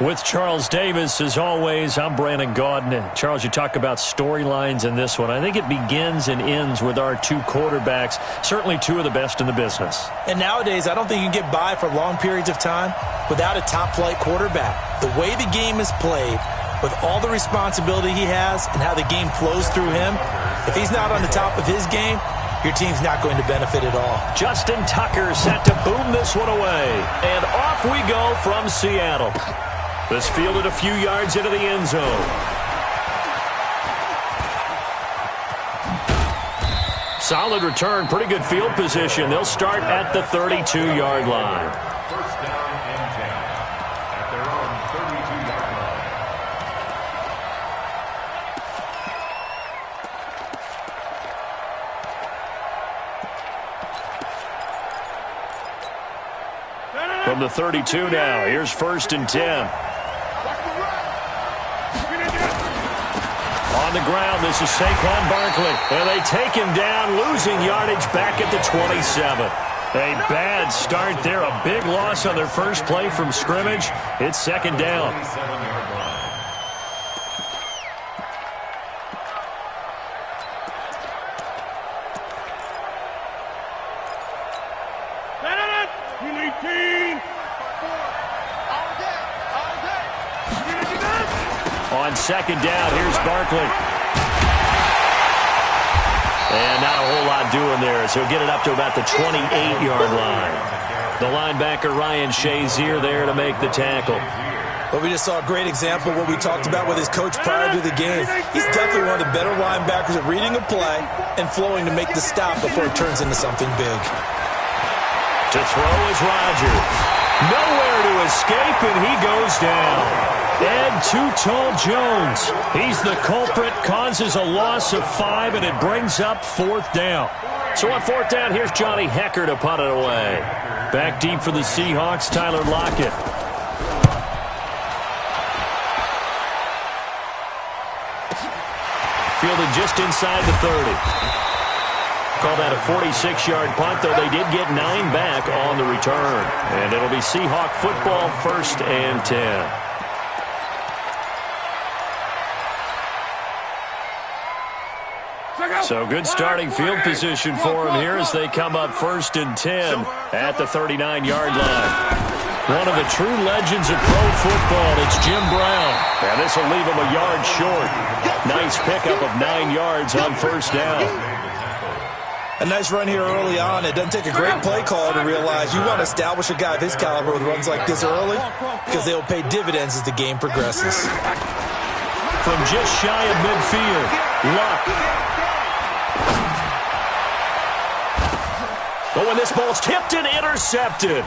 With Charles Davis, as always, I'm Brandon Gaudin. Charles, you talk about storylines in this one. I think it begins and ends with our two quarterbacks, certainly two of the best in the business. And nowadays, I don't think you can get by for long periods of time without a top-flight quarterback. The way the game is played, with all the responsibility he has and how the game flows through him, if he's not on the top of his game, your team's not going to benefit at all. Justin Tucker set to boom this one away. And off we go from Seattle. This fielded a few yards into the end zone. Solid return, pretty good field position. They'll start at the 32-yard line. First down and 10 at their own 32-yard line. From the 32 now, here's first and 10. On the ground, this is Saquon Barkley. And they take him down, losing yardage back at the 27. A bad start there. A big loss on their first play from scrimmage. It's second down. On second down, here's Barkley. And not a whole lot doing there, so he'll get it up to about the 28-yard line. The linebacker, Ryan Shazier, there to make the tackle. Well, we just saw a great example of what we talked about with his coach prior to the game. He's definitely one of the better linebackers at reading a play and flowing to make the stop before it turns into something big. To throw is Rodgers. Nowhere to escape, and he goes down. Ed Too Tall Jones. He's the culprit, causes a loss of 5, and it brings up fourth down. So on fourth down, here's Johnny Hecker to punt it away. Back deep for the Seahawks, Tyler Lockett. Fielded just inside the 30. Call that a 46-yard punt, though they did get 9 back on the return. And it'll be Seahawk football, first and 10. So good starting field position for them here as they come up first and 10 at the 39-yard line. One of the true legends of pro football, it's Jim Brown. And this will leave him a yard short. Nice pickup of 9 yards on first down. A nice run here early on. It doesn't take a great play call to realize you want to establish a guy of his caliber with runs like this early because they will pay dividends as the game progresses. From just shy of midfield, Luck. But when this ball's tipped and intercepted,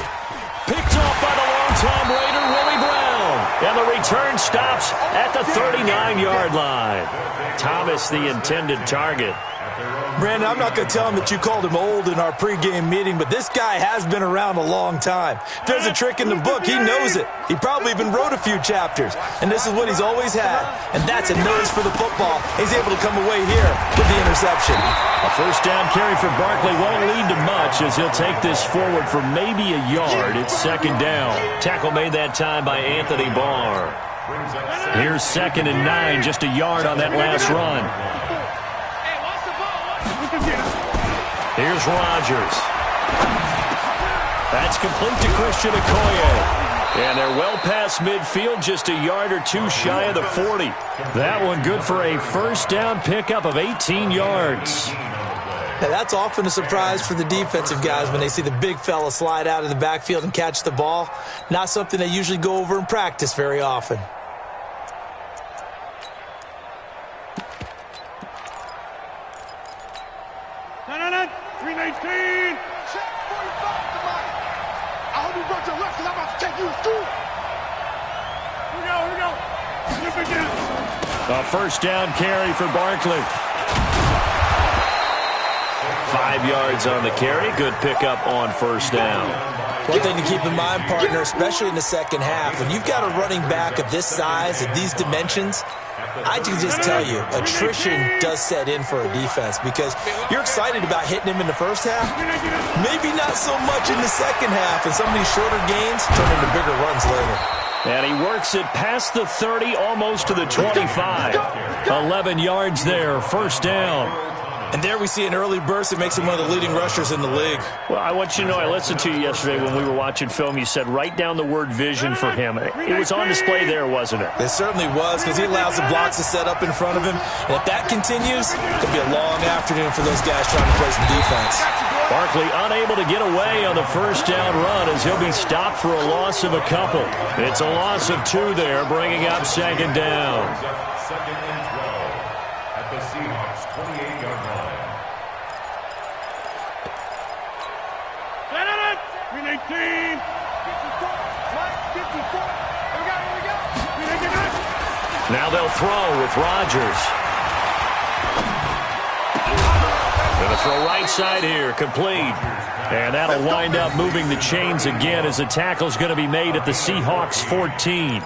picked off by the longtime Raider, Willie Brown. And the return stops at the 39-yard line. Thomas, the intended target. Brandon, I'm not going to tell him that you called him old in our pregame meeting, but this guy has been around a long time. If there's a trick in the book, he knows it. He probably even wrote a few chapters, and this is what he's always had, and that's a nose for the football. He's able to come away here with the interception. A first down carry for Barkley won't lead to much as he'll take this forward for maybe a yard. It's second down. Tackle made that time by Anthony Barr. Here's second and 9, just a yard on that last run. Here's Rodgers. That's complete to Christian Okoye. And they're well past midfield, just a yard or two shy of the 40. That one good for a first down pickup of 18 yards. Now that's often a surprise for the defensive guys when they see the big fella slide out of the backfield and catch the ball. Not something they usually go over in practice very often. A first down carry for Barkley. 5 yards on the carry. Good pickup on first down. One thing to keep in mind, partner, especially in the second half, when you've got a running back of this size and these dimensions, I can just tell you, attrition does set in for a defense because you're excited about hitting him in the first half, maybe not so much in the second half, and some of these shorter gains turn into bigger runs later. And he works it past the 30, almost to the 25. 11 yards there, first down. And there we see an early burst that makes him one of the leading rushers in the league. Well, I want you to know, I listened to you yesterday when we were watching film. You said write down the word vision for him. It was on display there, wasn't it? It certainly was, because he allows the blocks to set up in front of him. And if that continues, it'll be a long afternoon for those guys trying to play some defense. Barkley unable to get away on the first down run as he'll be stopped for a loss of a couple. It's a loss of 2 there, bringing up second down. Second and 12 at the Seahawks 28-yard line. Green 18. 54. Right, 54. Here we go. Green 18. Now they'll throw with Rodgers. Going to throw right side here, complete. And that'll wind up moving the chains again as the tackle's going to be made at the Seahawks 14.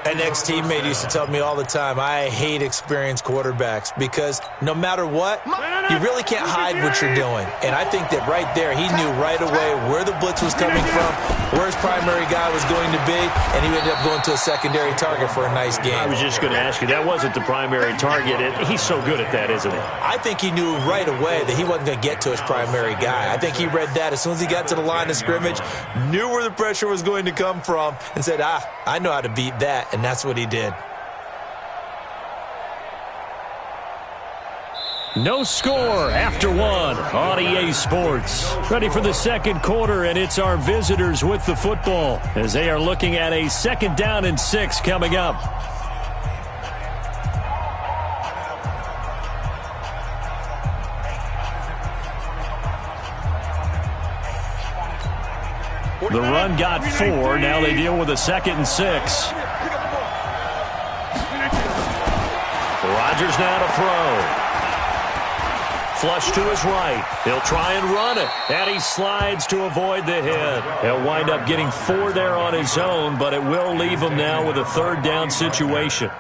An ex-teammate used to tell me all the time, I hate experienced quarterbacks because no matter what, you really can't hide what you're doing. And I think that right there, he knew right away where the blitz was coming from, where his primary guy was going to be, and he ended up going to a secondary target for a nice game. I was just going to ask you, that wasn't the primary target. He's so good at that, isn't he? I think he knew right away that he wasn't going to get to his primary guy. I think he read that as soon as he got to the line of scrimmage, knew where the pressure was going to come from, and said, I know how to beat that, and that's what he did. No score after 1 on EA Sports. Ready for the second quarter, and it's our visitors with the football as they are looking at a 2nd down and 6 coming up. The run got 4. Now they deal with a 2nd and 6. Rodgers now to throw. Flush to his right. He'll try and run it. And he slides to avoid the hit. He'll wind up getting 4 there on his own, but it will leave him now with a 3rd down situation.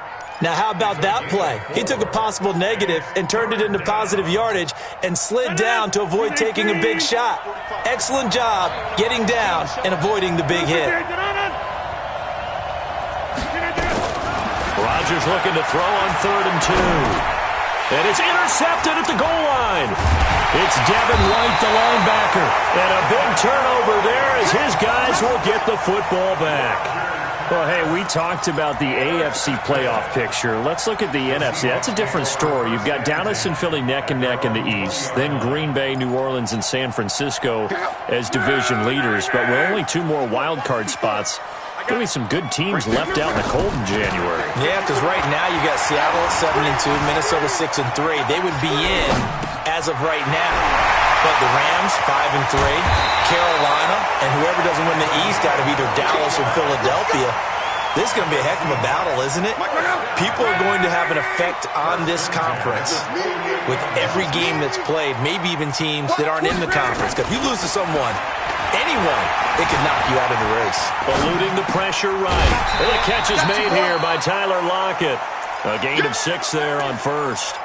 Now, how about that play? He took a possible negative and turned it into positive yardage and slid down to avoid taking a big shot. Excellent job getting down and avoiding the big hit. Rodgers looking to throw on 3rd and 2. And it's intercepted at the goal line. It's Devin White, the linebacker. And a big turnover there as his guys will get the football back. Well, hey, we talked about the AFC playoff picture. Let's look at the NFC. That's a different story. You've got Dallas and Philly neck and neck in the East. Then Green Bay, New Orleans, and San Francisco as division leaders. But with only 2 more wild card spots, going to be some good teams left out in the cold in January. Yeah, because right now you got Seattle at 7-2, Minnesota 6-3. They would be in as of right now. But the Rams 5-3, Carolina, and whoever doesn't win the East out of either Dallas or Philadelphia. This is going to be a heck of a battle, isn't it? People are going to have an effect on this conference with every game that's played, maybe even teams that aren't in the conference. Because if you lose to someone, anyone, it could knock you out of the race. Eluding the pressure right. And the catch is made here by Tyler Lockett. A gain of 6 there on 1st.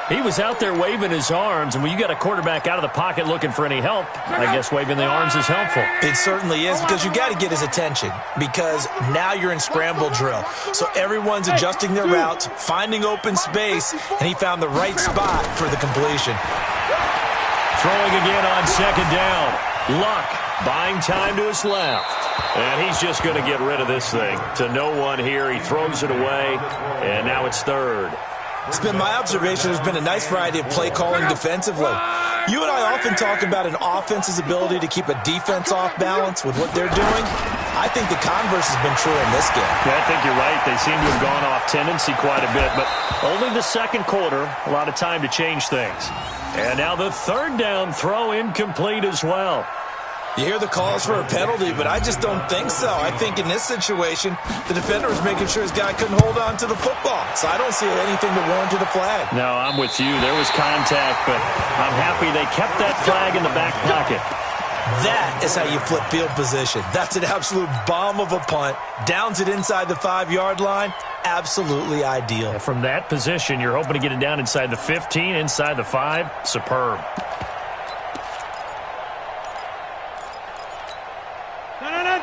He was out there waving his arms, and when you got a quarterback out of the pocket looking for any help, I guess waving the arms is helpful. It certainly is, because you got to get his attention, because now you're in scramble drill. So everyone's adjusting their routes, finding open space, and he found the right spot for the completion. Throwing again on 2nd down. Luck buying time to his left. And he's just going to get rid of this thing. To no one here. He throws it away, and now it's 3rd. It's been my observation there's been a nice variety of play calling defensively. You and I often talk about an offense's ability to keep a defense off balance with what they're doing. I think the converse has been true in this game. Yeah, I think you're right. They seem to have gone off tendency quite a bit, but only the 2nd quarter, a lot of time to change things. And now the 3rd down throw incomplete as well. You hear the calls for a penalty, but I just don't think so. I think in this situation, the defender was making sure his guy couldn't hold on to the football. So I don't see anything that warranted a flag. No, I'm with you. There was contact, but I'm happy they kept that flag in the back pocket. That is how you flip field position. That's an absolute bomb of a punt. Downs it inside the 5-yard line. Absolutely ideal. And from that position, you're hoping to get it down inside the 15, inside the 5. Superb.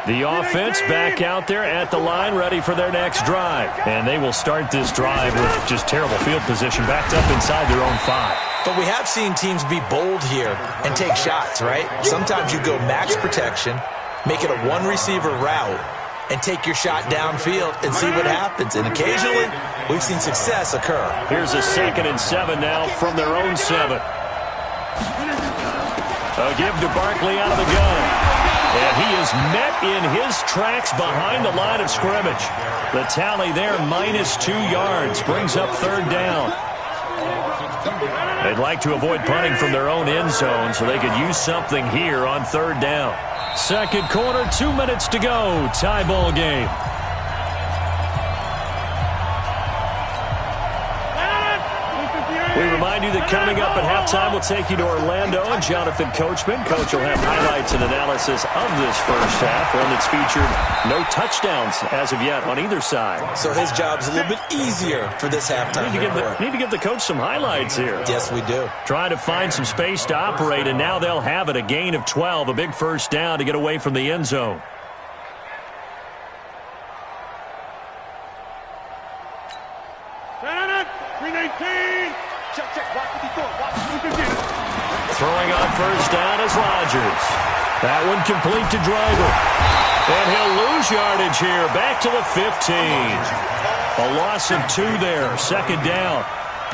The offense back out there at the line, ready for their next drive. And they will start this drive with just terrible field position, backed up inside their own 5. But we have seen teams be bold here and take shots, right? Sometimes you go max protection, make it a one-receiver route, and take your shot downfield and see what happens. And occasionally, we've seen success occur. Here's a 2nd and 7 now from their own 7. A give to Barkley out of the gun. And he is met in his tracks behind the line of scrimmage. The tally there, -2 yards, brings up 3rd down. They'd like to avoid punting from their own end zone so they could use something here on 3rd down. 2nd quarter, 2 minutes to go. Tie ball game. We remind you that coming up at halftime, we'll take you to Orlando and Jonathan Coachman. Coach will have highlights and analysis of this first half, one that's featured no touchdowns as of yet on either side. So his job's a little bit easier for this halftime. Need to give the coach some highlights here. Yes, we do. Trying to find some space to operate, and now they'll have it. A gain of 12, a big first down to get away from the end zone. Throwing on first down is Rodgers. That one complete to Driver. And he'll lose yardage here. Back to the 15. A loss of 2 there. 2nd down.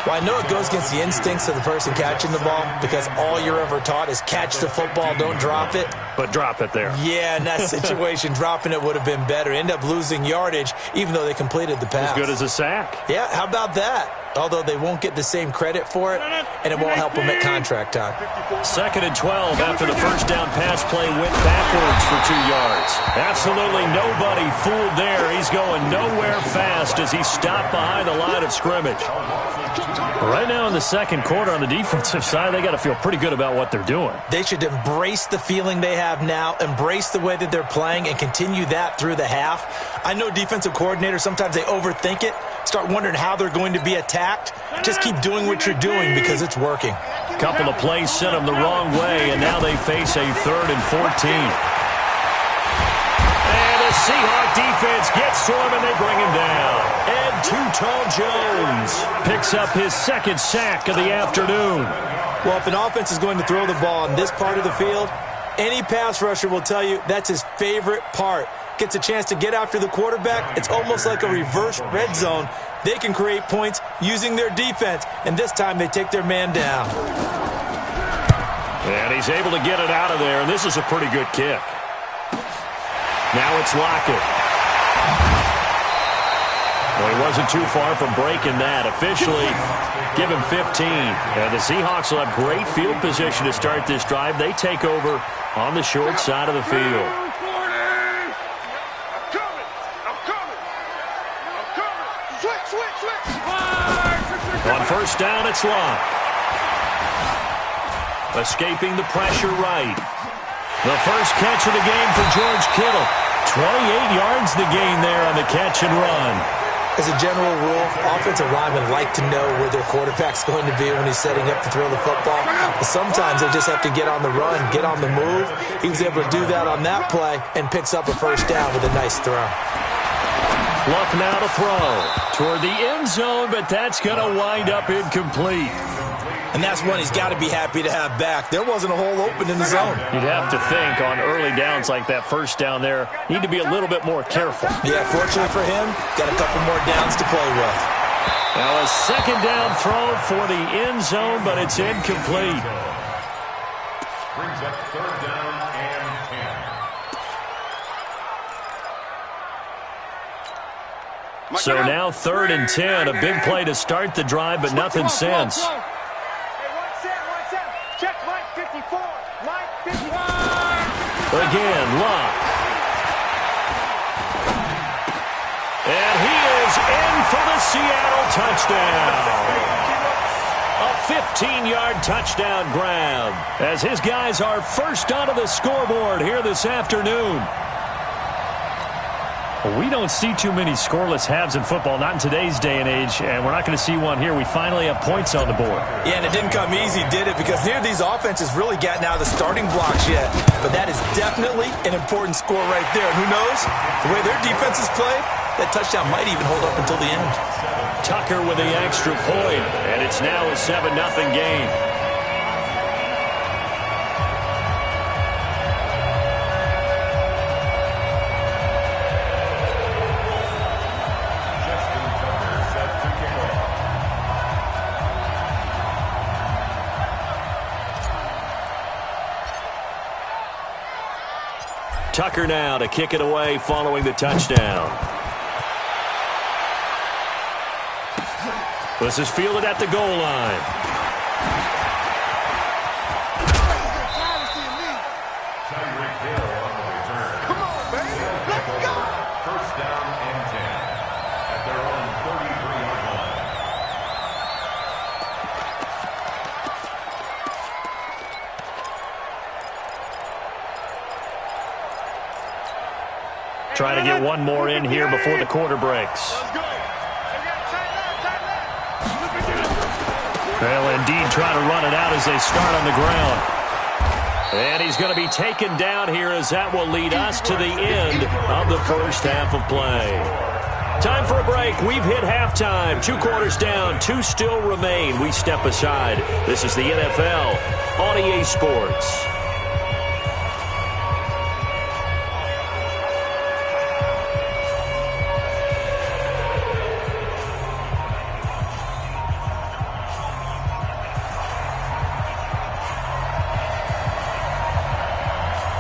Well, I know it goes against the instincts of the person catching the ball because all you're ever taught is catch the football, don't drop it. But drop it there. Yeah, in that situation, dropping it would have been better. End up losing yardage even though they completed the pass. As good as a sack. Yeah, how about that? Although they won't get the same credit for it, and it won't help them at contract time. 2nd and 12 after the first down pass play went backwards for 2 yards. Absolutely nobody fooled there. He's going nowhere fast as he stopped behind the line of scrimmage. Right now in the 2nd quarter on the defensive side, they got to feel pretty good about what they're doing. They should embrace the feeling they have now, embrace the way that they're playing, and continue that through the half. I know defensive coordinators, sometimes they overthink it, start wondering how they're going to be attacked. Just keep doing what you're doing because it's working. Couple of plays sent them the wrong way, and now they face a 3rd and 14. And the Seahawk defense gets to him, and they bring him down. And Too Tall Jones picks up his 2nd sack of the afternoon. Well, if an offense is going to throw the ball in this part of the field, any pass rusher will tell you that's his favorite part. Gets a chance to get after the quarterback. It's almost like a reverse red zone. They can create points using their defense, and this time they take their man down. And he's able to get it out of there, and this is a pretty good kick. Now it's Lockett. Well, he wasn't too far from breaking that. Officially, give him 15. And the Seahawks will have great field position to start this drive. They take over on the short side of the field. On first down, it's Locke. Escaping the pressure right. The first catch of the game for George Kittle. 28 yards the gain there on the catch and run. As a general rule, offensive linemen like to know where their quarterback's going to be when he's setting up to throw the football. But sometimes they just have to get on the run, get on the move. He was able to do that on that play and picks up a first down with a nice throw. Luck now to throw toward the end zone, but that's going to wind up incomplete. And that's one he's got to be happy to have back. There wasn't a hole open in the zone. You'd have to think on early downs like that first down there, need to be a little bit more careful. Yeah, fortunately for him, got a couple more downs to play with. Now a 2nd down throw for the end zone, but it's incomplete. Brings up 3rd down and 10. So now 3rd and 10, a big play to start the drive, but nothing since. Again, Locke. And he is in for the Seattle touchdown. A 15-yard touchdown grab as his guys are first onto the scoreboard here this afternoon. We don't see too many scoreless halves in football, not in today's day and age, and we're not going to see one here. We finally have points on the board. Yeah, and it didn't come easy, did it? Because neither of these offenses really gotten out of the starting blocks yet. But that is definitely Definitely an important score right there. And who knows? The way their defense is played, that touchdown might even hold up until the end. Tucker with the extra point, and it's now a 7-0 game. Tucker now to kick it away following the touchdown. This is fielded at the goal line. Come on, baby. Let's go. First down and 10 at their own 33-yard line. Try to get one more in here before the quarter breaks. Let's go. They'll indeed try to run it out as they start on the ground. And he's going to be taken down here as that will lead us to the end of the first half of play. Time for a break. We've hit halftime. 2 quarters down. 2 still remain. We step aside. This is the NFL on EA Sports.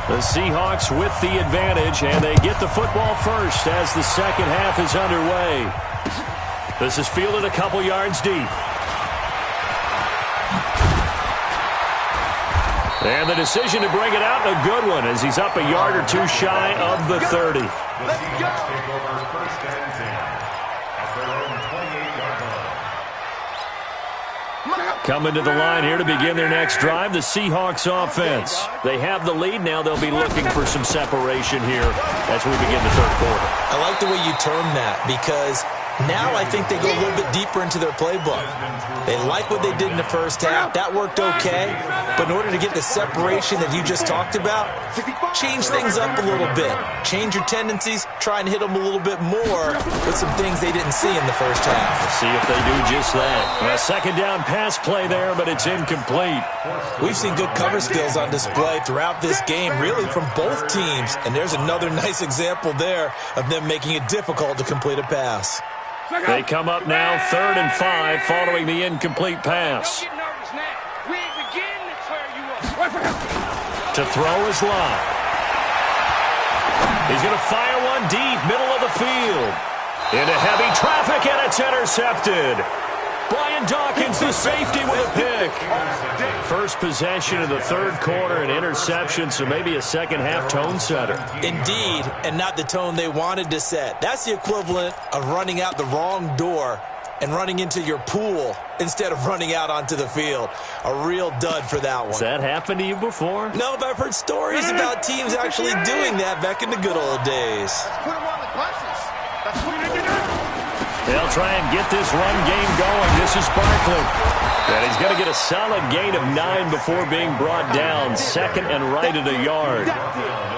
The Seahawks with the advantage, and they get the football first as the second half is underway. This is fielded a couple yards deep. And the decision to bring it out, a good one, as he's up a yard or 2 shy of the 30. The Seahawks take over first and 10 at their own 28-yard line. Coming to the line here to begin their next drive, the Seahawks offense. They have the lead. Now they'll be looking for some separation here as we begin the third quarter. I like the way you term that, because now I think they go a little bit deeper into their playbook. They like what they did in the first half. That worked okay. But in order to get the separation that you just talked about, change things up a little bit. Change your tendencies. Try and hit them a little bit more with some things they didn't see in the first half. Let's see if they do just that. A second down pass play there, but it's incomplete. We've seen good cover skills on display throughout this game, really from both teams. And there's another nice example there of them making it difficult to complete a pass. They come up now 3rd and 5 following the incomplete pass. Don't get nervous now. We ain't beginning to tear you up. To throw is Lott. He's going to fire one deep, middle of the field. Into heavy traffic, and it's intercepted. Brian Dawkins, the safety, with a pick. First possession of the third quarter, an interception, so maybe a second half tone setter. Indeed, and not the tone they wanted to set. That's the equivalent of running out the wrong door and running into your pool instead of running out onto the field. A real dud for that one. Has that happened to you before? No, but I've heard stories about teams actually doing that back in the good old days. Put him on the buses. That's what you do. They'll try and get this run game going. This is Barkley. And he's going to get a solid gain of 9 before being brought down. 2nd and right at a yard.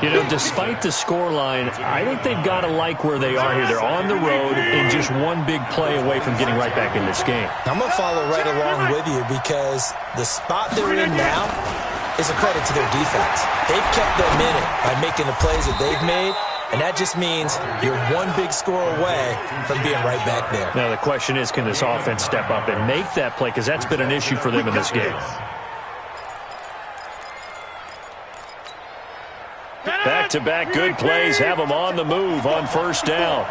You know, despite the scoreline, I think they've got to like where they are here. They're on the road and just one big play away from getting right back in this game. I'm going to follow right along with you, because the spot they're in now is a credit to their defense. They've kept them in it by making the plays that they've made. And that just means you're one big score away from being right back there. Now the question is, can this offense step up and make that play? Because that's been an issue for them in this game. Back-to-back good plays have them on the move on first down.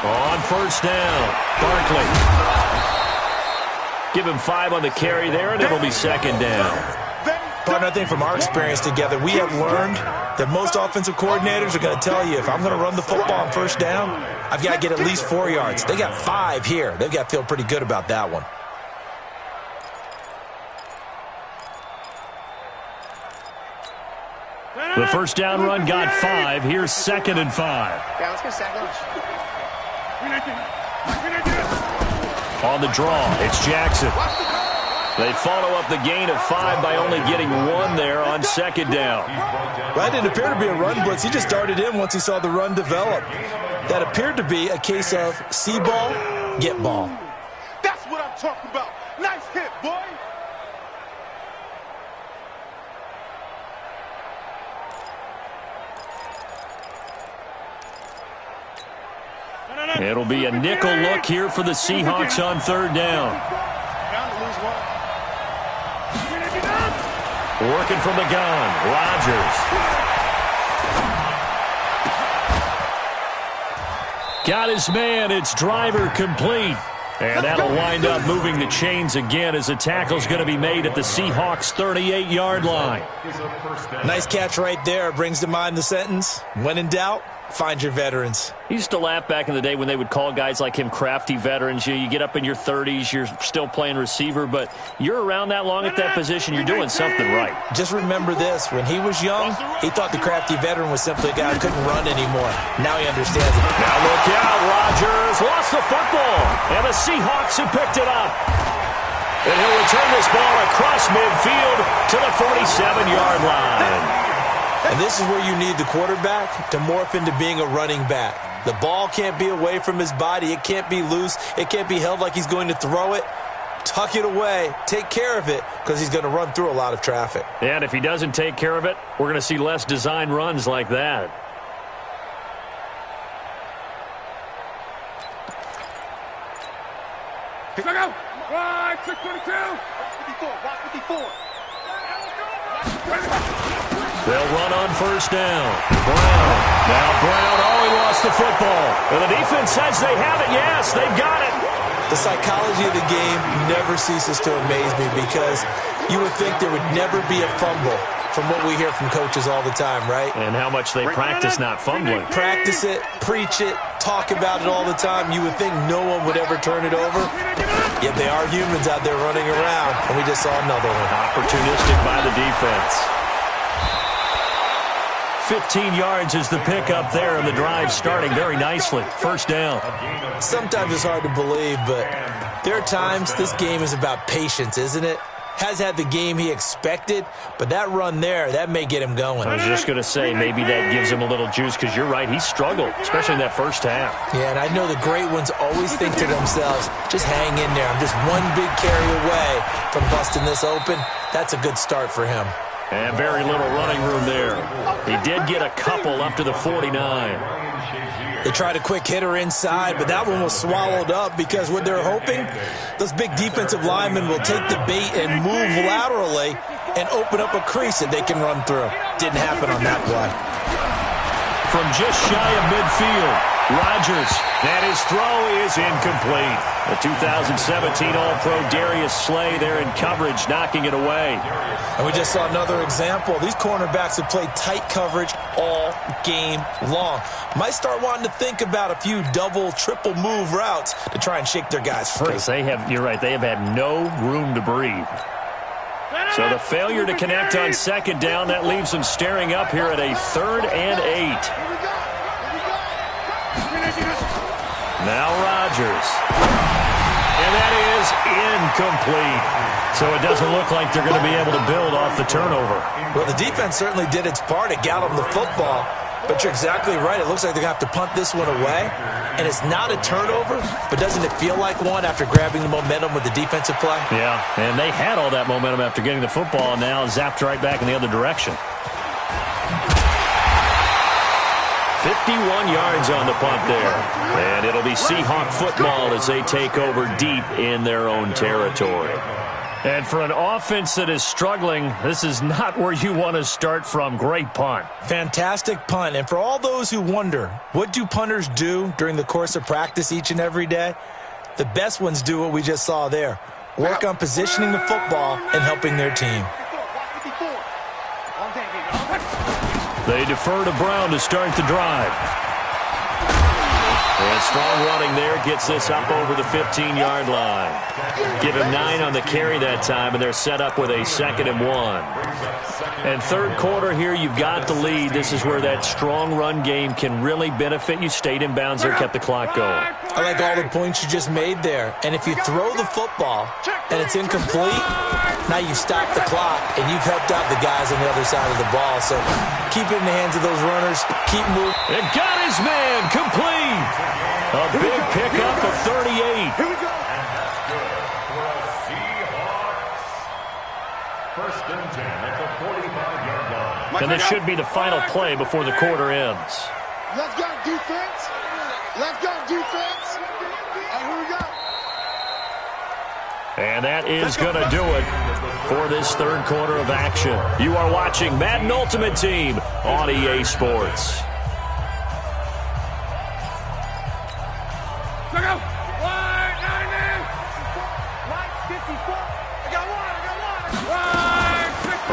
On first down, Barkley. Give him 5 on the carry there, and it'll be 2nd down. Partner, I think from our experience together, we have learned that most offensive coordinators are going to tell you, if I'm going to run the football on first down, I've got to get at least 4 yards. They got 5 here. They've got to feel pretty good about that one. The first down run got 5. Here's 2nd and 5. Yeah, let's get second. On the draw, it's Jackson. They follow up the gain of 5 by only getting 1 there on second down. That didn't appear to be a run blitz. He just darted in once he saw the run develop. That appeared to be a case of see ball, get ball. That's what I'm talking about. Nice hit, boy. It'll be a nickel look here for the Seahawks on third down. Working from the gun, Rodgers. Got his man, it's driver complete. And that'll wind up moving the chains again as the tackle's going to be made at the Seahawks' 38-yard line. Nice catch right there. Brings to mind the sentence, when in doubt, find your veterans. He used to laugh back in the day when they would call guys like him crafty veterans. You get up in your 30s, you're still playing receiver, but you're around that long at that position, you're doing something right. Just remember this. When he was young, he thought the crafty veteran was simply a guy who couldn't run anymore. Now he understands it. Now look out, Rodgers lost the football, and the Seahawks have picked it up. And he'll return this ball across midfield to the 47-yard line. And this is where you need the quarterback to morph into being a running back. The ball can't be away from his body. It can't be loose. It can't be held like he's going to throw it. Tuck it away. Take care of it because he's going to run through a lot of traffic. And if he doesn't take care of it, we're going to see less design runs like that. Here we go. 622. 54. They'll run on first down. Brown. Now Brown. Oh, he lost the football. And the defense says they have it. Yes, they've got it. The psychology of the game never ceases to amaze me because you would think there would never be a fumble from what we hear from coaches all the time, right? And how much they practice not fumbling. Practice it, preach it, talk about it all the time. You would think no one would ever turn it over. Yet they are humans out there running around, and we just saw another one. Opportunistic by the defense. 15 yards is the pickup there, and the drive starting very nicely. First down. Sometimes it's hard to believe, but there are times this game is about patience, isn't it? Has had the game he expected, but that run there, that may get him going. I was just going to say, maybe that gives him a little juice, because you're right, he struggled, especially in that first half. Yeah, and I know the great ones always think to themselves, just hang in there. I'm just one big carry away from busting this open. That's a good start for him. And very little running room there. He did get a couple up to the 49. They tried a quick hitter inside, but that one was swallowed up because what they're hoping, those big defensive linemen will take the bait and move laterally and open up a crease that they can run through. Didn't happen on that play. From just shy of midfield, Rodgers, and his throw is incomplete. The 2017 All-Pro Darius Slay there in coverage, knocking it away. And we just saw another example. These cornerbacks have played tight coverage all game long. Might start wanting to think about a few double, triple move routes to try and shake their guys free. They have, you're right, they have had no room to breathe. So the failure to connect on second down, that leaves them staring up here at a 3rd and 8. Now Rodgers. And that is incomplete. So it doesn't look like they're going to be able to build off the turnover. Well, the defense certainly did its part. It got them the football. But you're exactly right. It looks like they're going to have to punt this one away. And it's not a turnover, but doesn't it feel like one after grabbing the momentum with the defensive play? Yeah, and they had all that momentum after getting the football, and now zapped right back in the other direction. 51 yards on the punt there. And it'll be Seahawk football as they take over deep in their own territory. And for an offense that is struggling, this is not where you want to start from. Great punt. Fantastic punt. And for all those who wonder, what do punters do during the course of practice each and every day? The best ones do what we just saw there. Work on positioning the football and helping their team. They defer to Brown to start the drive. And strong running there gets this up over the 15-yard line. Give him 9 on the carry that time, and they're set up with a 2nd and 1. And third quarter here, you've got the lead. This is where that strong run game can really benefit you. Stayed in bounds there, kept the clock going. I like all the points you just made there. And if you throw the football and it's incomplete, now you stop the clock and you've helped out the guys on the other side of the ball. So keep it in the hands of those runners. Keep moving. It got his man complete. A big pickup of 38. Here we go. And that's good for a Seahawks. First and 10 at the 45-yard line. And this should be the final play before the quarter ends. Let's go, defense. Let's go, defense. Here we go. And that is going to do it for this third quarter of action. You are watching Madden Ultimate Team on EA Sports. Look out. Wide, 9 man. Wide, 54. I got one.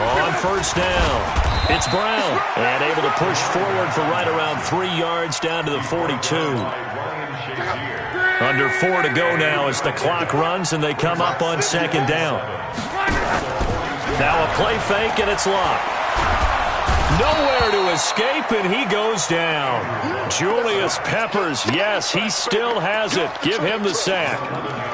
On first down, it's Brown. And able to push forward for right around 3 yards down to the 42. Under 4 to go now as the clock runs and they come up on second down. Now a play fake and it's locked. Nowhere to escape and he goes down. Julius Peppers, yes, he still has it. Give him the sack.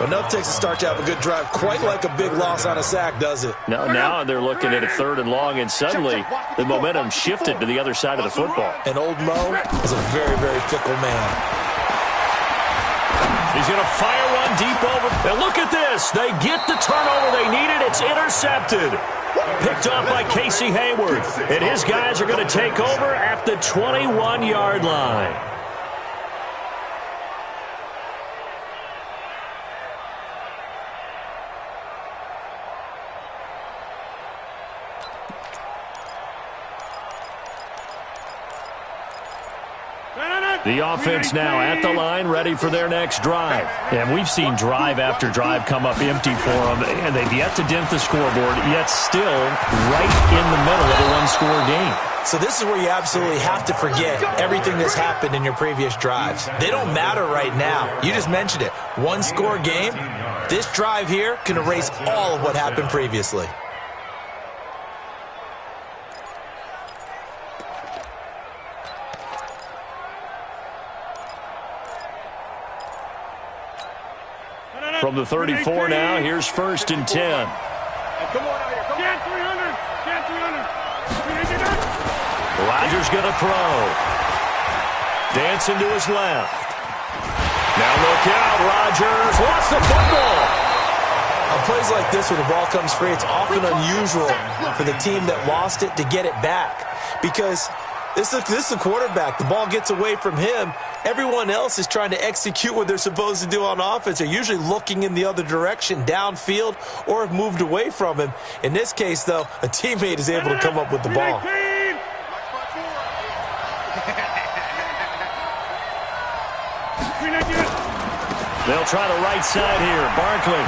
Enough takes a start to have a good drive. Quite like a big loss on a sack, does it? Now they're looking at a third and long, and suddenly the momentum shifted to the other side of the football. And old Mo is a very, very fickle man. He's going to fire one deep over. And look at this. They get the turnover they needed. It's intercepted. Picked off by Casey Hayward. And his guys are going to take over at the 21-yard line. The offense now at the line, ready for their next drive. And we've seen drive after drive come up empty for them, and they've yet to dent the scoreboard, yet still right in the middle of a one-score game. So this is where you absolutely have to forget everything that's happened in your previous drives. They don't matter right now. You just mentioned it. One-score game. This drive here can erase all of what happened previously. From the 34 now, here's first and 10. Come on out here. Come on. 300. Rodgers going to throw. Dancing to his left. Now look out, Rodgers lost the football. On plays like this where the ball comes free, it's often unusual for the team that lost it to get it back. Because this is the quarterback. The ball gets away from him. Everyone else is trying to execute what they're supposed to do on offense. They're usually looking in the other direction, downfield, or have moved away from him. In this case, though, a teammate is able to come up with the ball. They'll try the right side here. Barkley.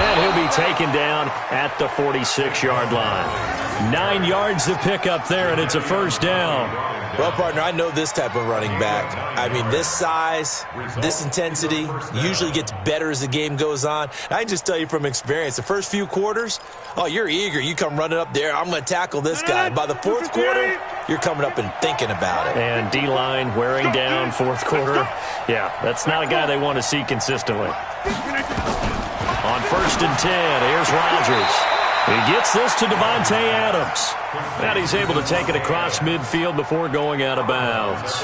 And he'll be taken down at the 46-yard line. 9 yards to pick up there, and it's a first down. Well, partner, I know this type of running back. I mean, this size, this intensity usually gets better as the game goes on. I can just tell you from experience, the first few quarters, oh, you're eager. You come running up there, I'm going to tackle this guy. By the fourth quarter, you're coming up and thinking about it. And D-line wearing down fourth quarter. Yeah, that's not a guy they want to see consistently. On first and 10, here's Rodgers. He gets this to Devontae Adams. And he's able to take it across midfield before going out of bounds.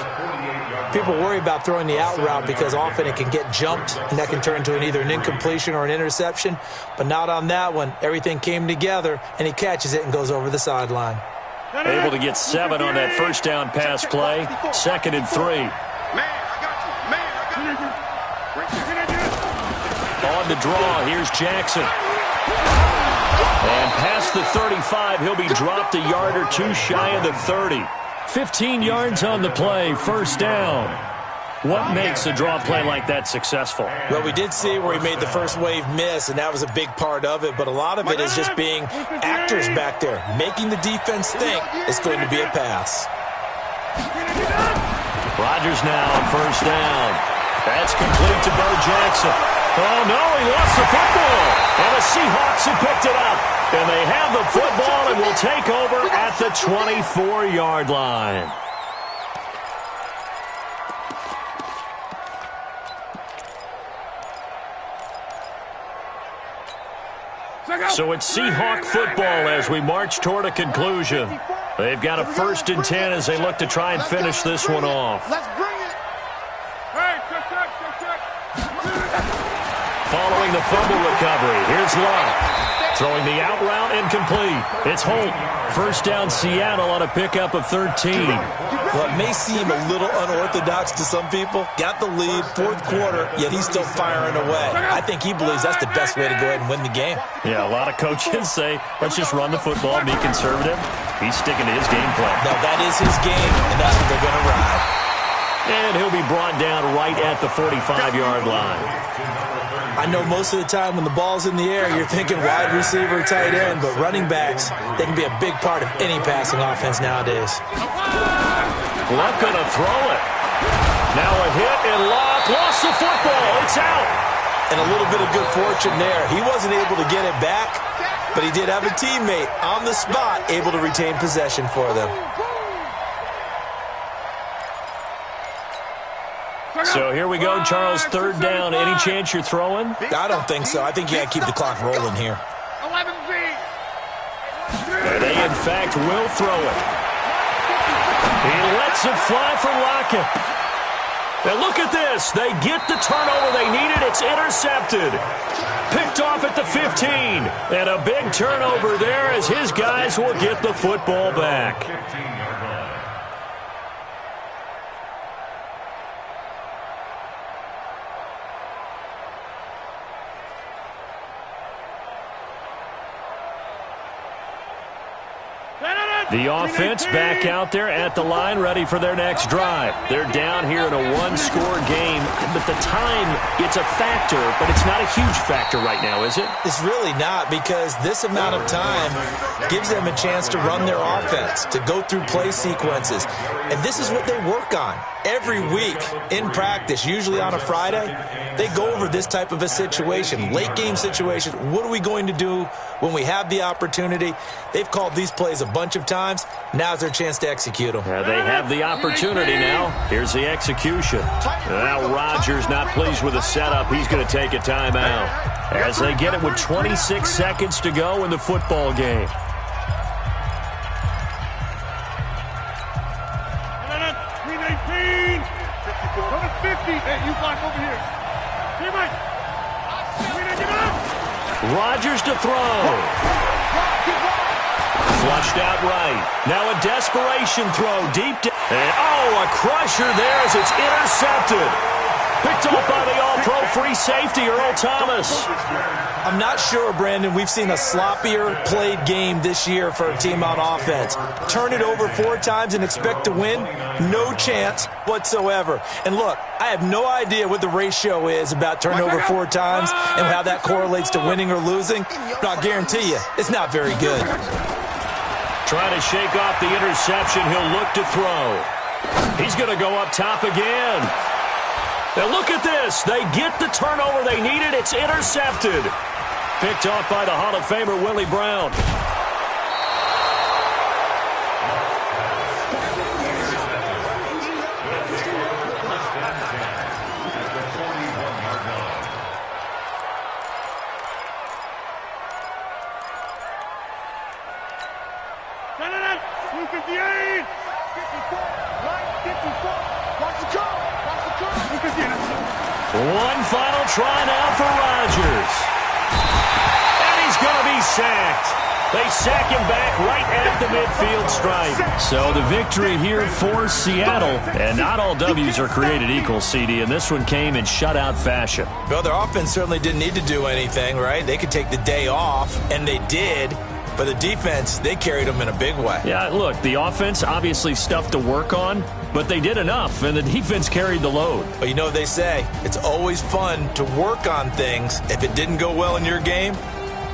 People worry about throwing the out route because often it can get jumped, and that can turn into either an incompletion or an interception. But not on that one. Everything came together, and he catches it and goes over the sideline. Able to get 7 on that first down pass play. Second and 3. Man, I got you. On the draw, here's Jackson. And past the 35, he'll be dropped a yard or two shy of the 30. 15 yards on the play, first down. What makes a draw play like that successful? Well, we did see where he made the first wave miss, and that was a big part of it. But a lot of it is just being actors back there, making the defense think it's going to be a pass. Rodgers now on first down. That's complete to Bo Jackson. Oh, no, he lost the football. And the Seahawks have picked it up. And they have the football and will take over at the 24-yard line. So it's Seahawk football as we march toward a conclusion. They've got a 1st and 10 as they look to try and finish this one off. Let's bring it. Following the fumble recovery, here's Love. Throwing the out route incomplete. It's Holt. 1st down Seattle on a pickup of 13. Well, it may seem a little unorthodox to some people. Got the lead, 4th quarter, yet he's still firing away. I think he believes that's the best way to go ahead and win the game. Yeah, a lot of coaches say, let's just run the football, be conservative. He's sticking to his game plan. No, that is his game, and that's what they're going to ride. And he'll be brought down right at the 45-yard line. I know most of the time when the ball's in the air, you're thinking wide receiver, tight end, but running backs, they can be a big part of any passing offense nowadays. Luck going to throw it. Now a hit, and Luck lost the football. It's out. And a little bit of good fortune there. He wasn't able to get it back, but he did have a teammate on the spot able to retain possession for them. So here we go, Charles, 3rd down. Any chance you're throwing? I don't think so. I think you got to keep the clock rolling here. And they, in fact, will throw it. He lets it fly for Lockett. And look at this. They get the turnover they needed. It's intercepted. Picked off at the 15. And a big turnover there as his guys will get the football back. The offense back out there at the line, ready for their next drive. They're down here in a 1-score game, but the time, it's a factor, but it's not a huge factor right now, is it? It's really not, because this amount of time gives them a chance to run their offense, to go through play sequences. And this is what they work on every week in practice, usually on a Friday. They go over this type of a situation, late game situation. What are we going to do when we have the opportunity? They've called these plays a bunch of times. Now's their chance to execute them. Yeah, they have the opportunity now. Here's the execution. Now Rodgers not pleased with the setup. He's going to take a timeout as they get it with 26 seconds to go in the football game. Number 50. Hey, you block over here. Hey, Mike. Rodgers to throw. Flushed out right. Now a desperation throw deep down. And, oh, a crusher there as it's intercepted. Picked off by the all-pro free safety, Earl Thomas. I'm not sure, Brandon, we've seen a sloppier played game this year for a team on offense. Turn it over 4 times and expect to win? No chance whatsoever. And look, I have no idea what the ratio is about turnover 4 times and how that correlates to winning or losing, but I'll guarantee you, it's not very good. Trying to shake off the interception, he'll look to throw. He's going to go up top again. Now look at this. They get the turnover they needed. It's intercepted. Picked off by the Hall of Famer, Willie Brown. One final try now for Rodgers. And he's going to be sacked. They sack him back right at the midfield stripe. So the victory here for Seattle. And not all W's are created equal, CD, and this one came in shutout fashion. Well, their offense certainly didn't need to do anything, right? They could take the day off, and they did. But the defense, they carried them in a big way. Yeah, look, the offense, obviously stuff to work on, but they did enough, and the defense carried the load. But you know what they say, it's always fun to work on things if it didn't go well in your game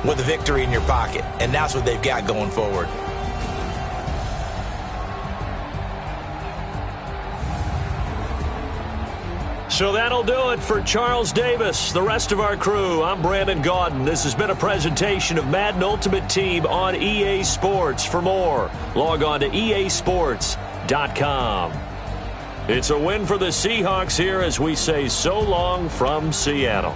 with a victory in your pocket. And that's what they've got going forward. So that'll do it for Charles Davis, the rest of our crew. I'm Brandon Gaudin. This has been a presentation of Madden Ultimate Team on EA Sports. For more, log on to easports.com. It's a win for the Seahawks here as we say so long from Seattle.